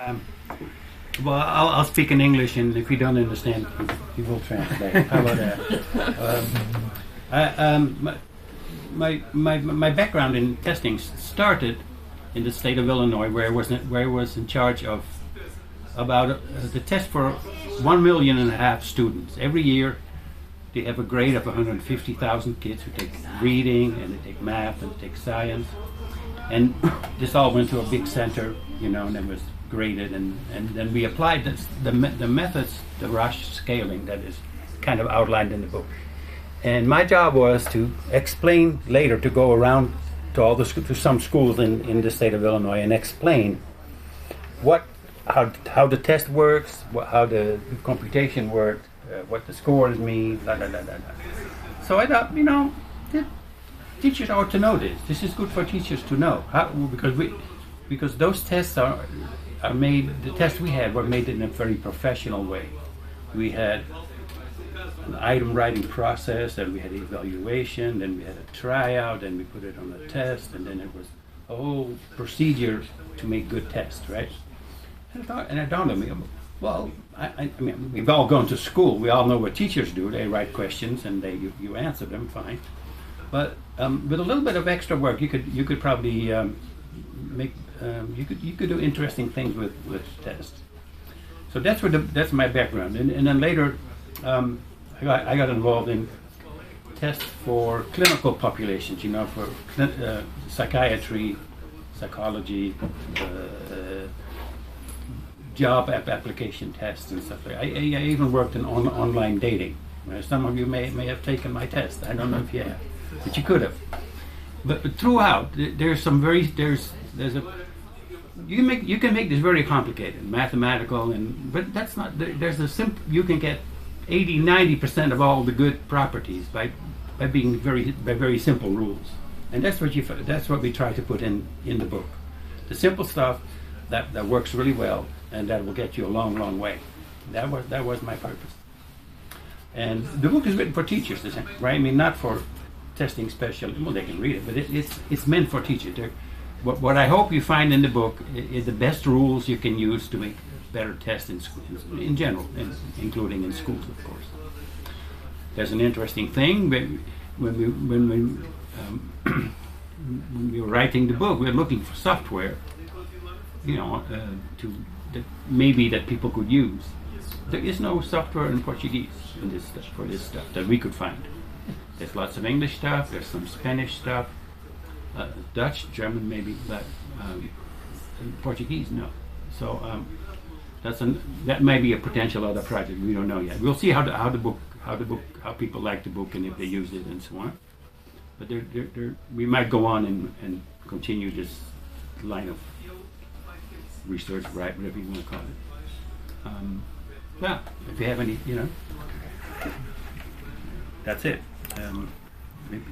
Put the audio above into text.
Um, well, I'll speak in English, and if you don't understand, you will translate. How about that? My background in testing started in the state of Illinois, where I was in charge of about the test for 1.5 million students. Every year, they have a grade of 150,000 kids who take reading, and they take math, and they take science. And this all went to a big center, and then was graded, and then we applied the methods, the Rush scaling that is kind of outlined in the book. And my job was to explain later, to go around to some schools in the state of Illinois and explain how the test works, how the computation works, what the scores mean, blah, blah, blah, blah. So I thought, teachers ought to know this. This is good for teachers to know, because those tests are made. The tests we had were made in a very professional way. We had an item writing process, and we had evaluation, then we had a tryout, and we put it on a test, and then it was a whole procedure to make good tests, right? And it dawned on me, well, I mean, we've all gone to school. We all know what teachers do. They write questions, and you answer them, fine. But with a little bit of extra work, you could probably you could do interesting things with tests. So that's my background, and then later I got involved in tests for clinical populations, for psychiatry, psychology, job application tests and stuff like that. I even worked in online dating. Some of you may have taken my test. I don't know if you have, but you could have. But throughout, there's you can make this very complicated, mathematical, but that's not. There's a simple. You can get 80-90% of all the good properties by being very simple rules, and that's what we try to put in the book. The simple stuff that works really well, and that will get you a long way. That was my purpose. And the book is written for teachers, right? I mean, not for testing special. Well, they can read it, but it's meant for teachers. What I hope you find in the book is the best rules you can use to make better tests in schools, in general, including in schools, of course. There's an interesting thing when we were writing the book, we were looking for software, that people could use. There is no software in Portuguese for this stuff that we could find. There's lots of English stuff. There's some Spanish stuff, Dutch, German, maybe, but Portuguese, no. So that may be a potential other project. We don't know yet. We'll see how people like the book and if they use it and so on. But we might go on and continue this line of research, right, whatever you want to call it. Yeah, if you have any, that's it. Maybe